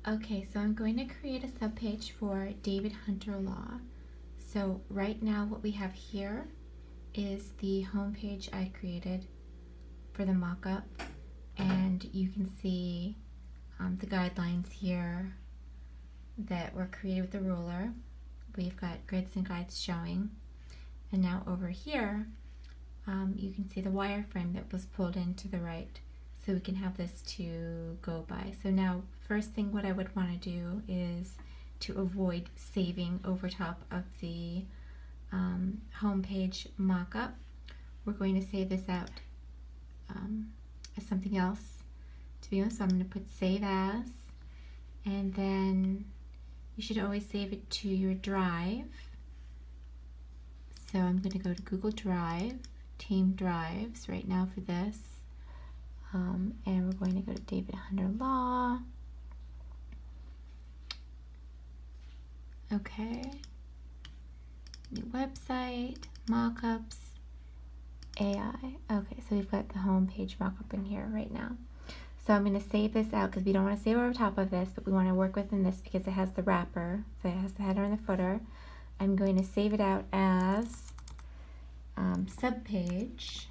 Okay, so I'm going to create a subpage for David Hunter Law. So right now what we have here is the homepage I created for the mockup, and you can see the guidelines here that were created with the ruler. We've got grids and guides showing, and now over here you can see the wireframe that was pulled in to the right, so we can have this to go by. So now first thing what I would want to do is to avoid saving over top of the homepage mockup. We're going to save this out as something else to be on. So I'm going to put save as, and then you should always save it to your drive. So I'm going to go to Google Drive, Team Drives right now for this. And we're going to go to David Hunter Law. Okay. New website, mockups, AI. Okay, so we've got the home page mockup in here right now. So I'm going to save this out because we don't want to save over top of this, but we want to work within this because it has the wrapper. So it has the header and the footer. I'm going to save it out as subpage.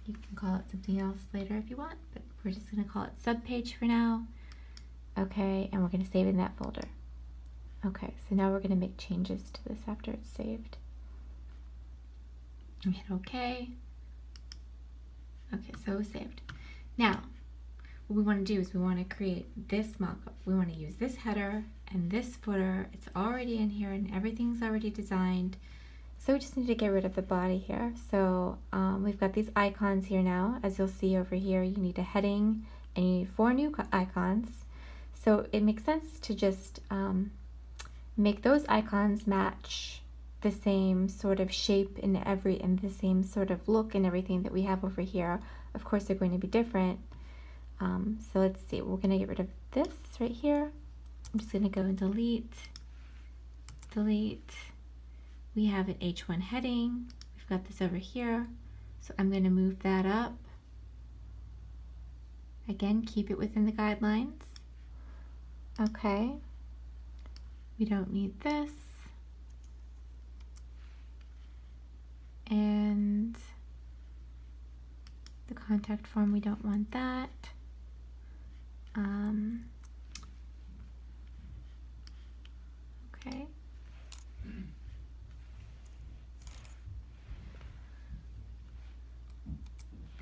You can call it something else later if you want, but we're just going to call it subpage for now. Okay, and we're going to save it in that folder. Okay, so now we're going to make changes to this after it's saved. And hit OK. Okay, so it's saved. Now, what we want to do is we want to create this mockup. We want to use this header and this footer. It's already in here and everything's already designed. So we just need to get rid of the body here. So we've got these icons here now. As you'll see over here, you need a heading and you need 4 new icons. So it makes sense to just make those icons match the same sort of shape and the same sort of look and everything that we have over here. Of course, they're going to be different. So let's see, we're going to get rid of this right here. I'm just going to go and delete. We have an H1 heading. We've got this over here. So I'm going to move that up. Again, keep it within the guidelines. Okay. We don't need this. And the contact form, we don't want that. Okay.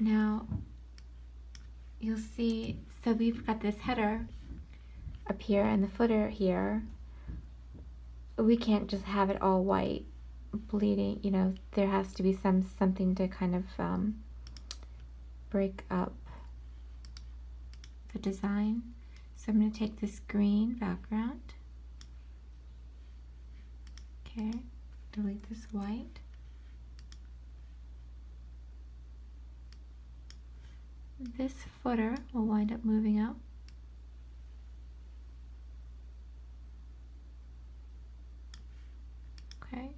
Now, you'll see, so we've got this header up here and the footer here. We can't just have it all white, bleeding, you know, there has to be something to kind of break up the design. So I'm going to take this green background. Okay, delete this white. This footer will wind up moving up. Okay.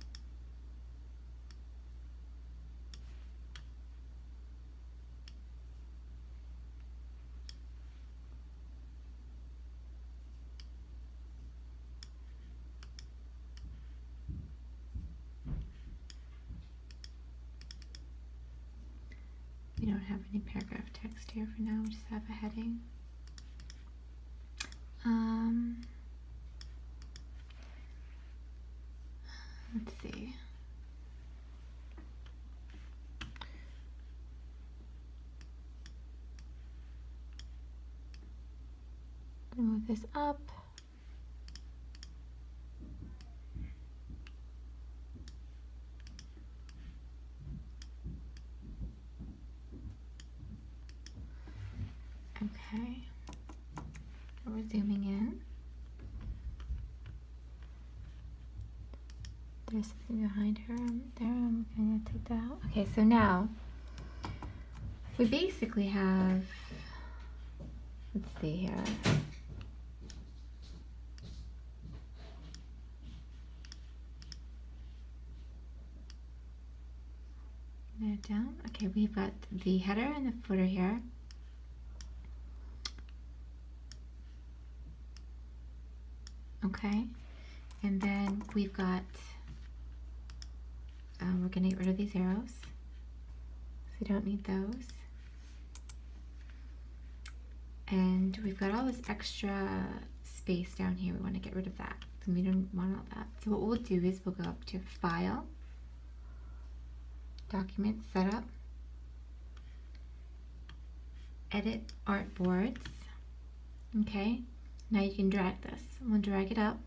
We don't have any paragraph text here for now, we just have a heading. Let's see. Move this up. Okay, we're zooming in. There's something behind her there. I'm going to take that out. Okay, so now we basically have, let's see here. That down. Okay, we've got the header and the footer here. Okay, and then we've got, we're gonna get rid of these arrows. So we don't need those. And we've got all this extra space down here. We want to get rid of that. So we don't want all that. So what we'll do is we'll go up to File, Document Setup, Edit Artboards. Okay, now you can drag this. We'll drag it up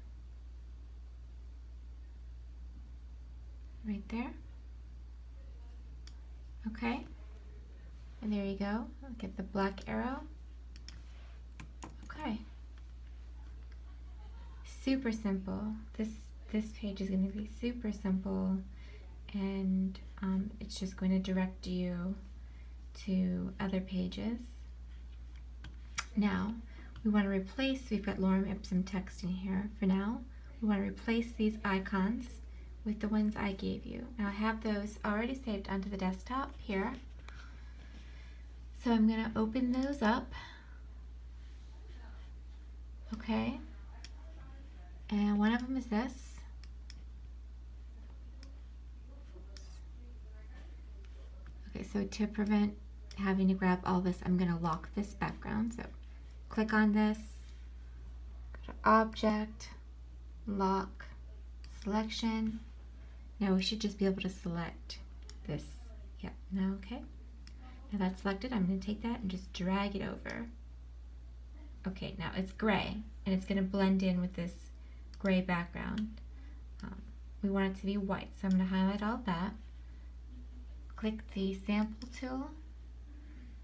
right there. Okay, and there you go. I'll get the black arrow. Okay, super simple. This page is going to be super simple, and it's just going to direct you to other pages. Now we want to replace, we've got lorem ipsum text in here for now. We want to replace these icons with the ones I gave you. Now I have those already saved onto the desktop here. So I'm going to open those up. Okay. And one of them is this. Okay, so to prevent having to grab all this, I'm going to lock this background. So click on this, go to Object, Lock, Selection. Now we should just be able to select this. Yeah, now okay. Now that's selected, I'm going to take that and just drag it over. Okay, now it's gray, and it's going to blend in with this gray background. We want it to be white, so I'm going to highlight all that. Click the sample tool,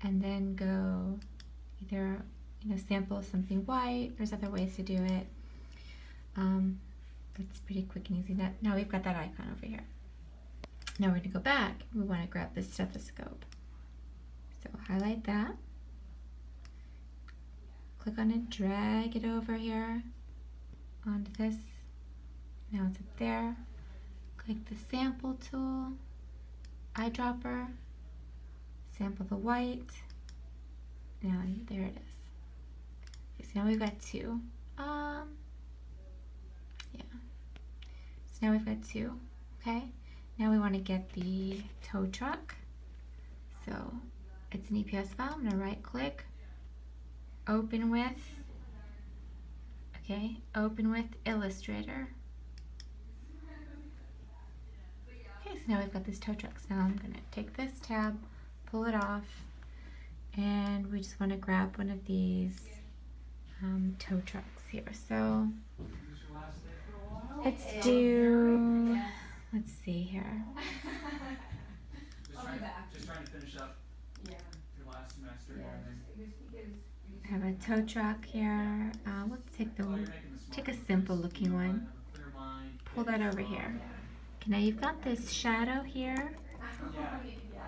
and then go either sample something white. There's other ways to do it. It's pretty quick and easy. Now we've got that icon over here. Now we're going to go back. We want to grab the stethoscope. So highlight that. Click on it, drag it over here onto this. Now it's up there. Click the sample tool, eyedropper, sample the white. Now there it is. Okay, so now we've got two. Yeah. So now we've got two. Okay. Now we want to get the tow truck. So it's an EPS file. I'm going to right click, open with. Okay, open with Illustrator. Okay, so now we've got this tow truck. So now I'm going to take this tab, pull it off, and we just want to grab one of these tow trucks here. So let's do, let's see here. Just trying to finish up your last semester. I have a tow truck here. Let's take a simple looking one. Pull that over here. Okay, now you've got this shadow here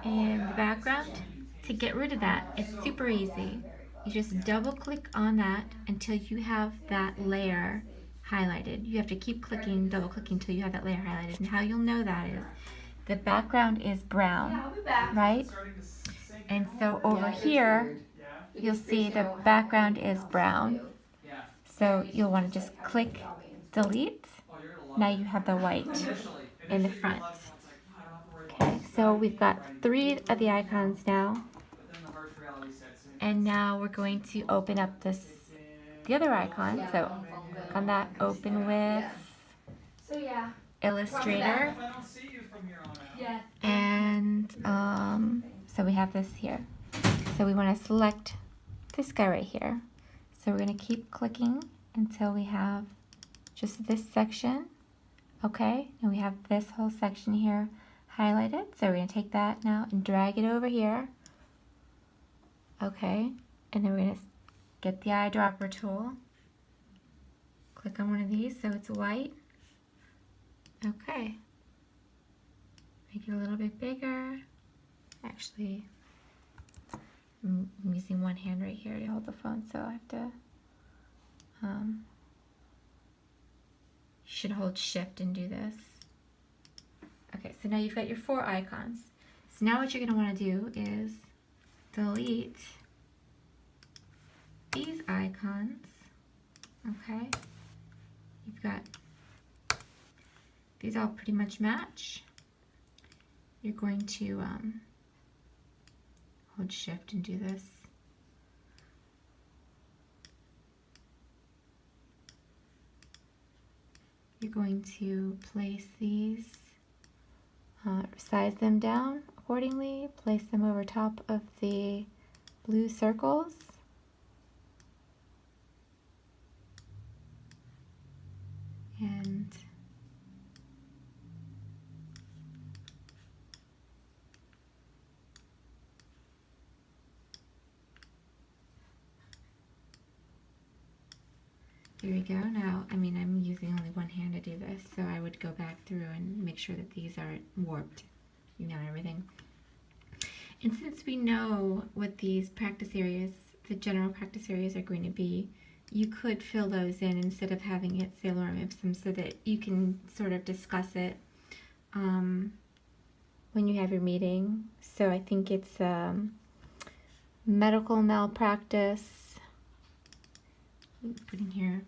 in the background. To get rid of that, it's super easy. You just double click on that until you have that layer highlighted. You have to keep clicking, double clicking until you have that layer highlighted. And how you'll know that is the background is brown, right? And so over here, you'll see the background is brown. So you'll want to just click delete. Now you have the white in the front. Okay, so we've got 3 of the icons now. And now we're going to open up the other icon. So click on that, open with Illustrator. And so we have this here. So we want to select this guy right here. So we're going to keep clicking until we have just this section. Okay, and we have this whole section here highlighted. So we're going to take that now and drag it over here. Okay, and then we're going to get the eyedropper tool. Click on one of these so it's white. Okay. Make it a little bit bigger. Actually, I'm using one hand right here to hold the phone, so I have to, you should hold shift and do this. Okay, so now you've got your 4 icons. So now what you're going to want to do is delete these icons, okay? you've got, these all pretty much match. You're going to hold shift and do this. You're going to place these, size them down accordingly, place them over top of the blue circles. And there we go. Now, I mean, I'm using only one hand to do this, so I would go back through and make sure that these aren't warped, you know, everything. And since we know what these practice areas, the general practice areas are going to be, you could fill those in instead of having it say lorem ipsum, so that you can sort of discuss it when you have your meeting. So I think it's medical malpractice. Put in here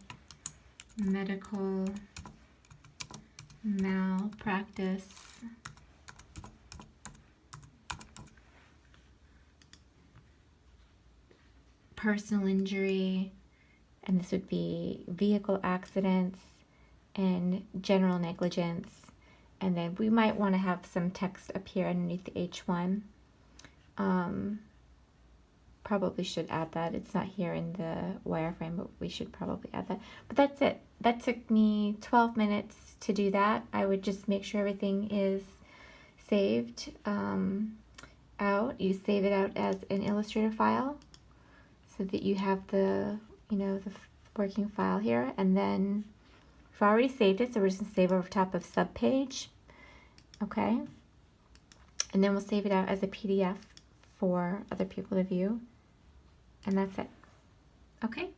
medical malpractice, personal injury, and this would be vehicle accidents and general negligence. And then we might want to have some text up here underneath the H1. Probably should add that. It's not here in the wireframe, but we should probably add that. But that's it. That took me 12 minutes to do that. I would just make sure everything is saved out. You save it out as an Illustrator file so that you have the, you know, the working file here. And then we've already saved it, so we're just going to save over top of subpage. Okay. And then we'll save it out as a PDF for other people to view. And that's it. Okay.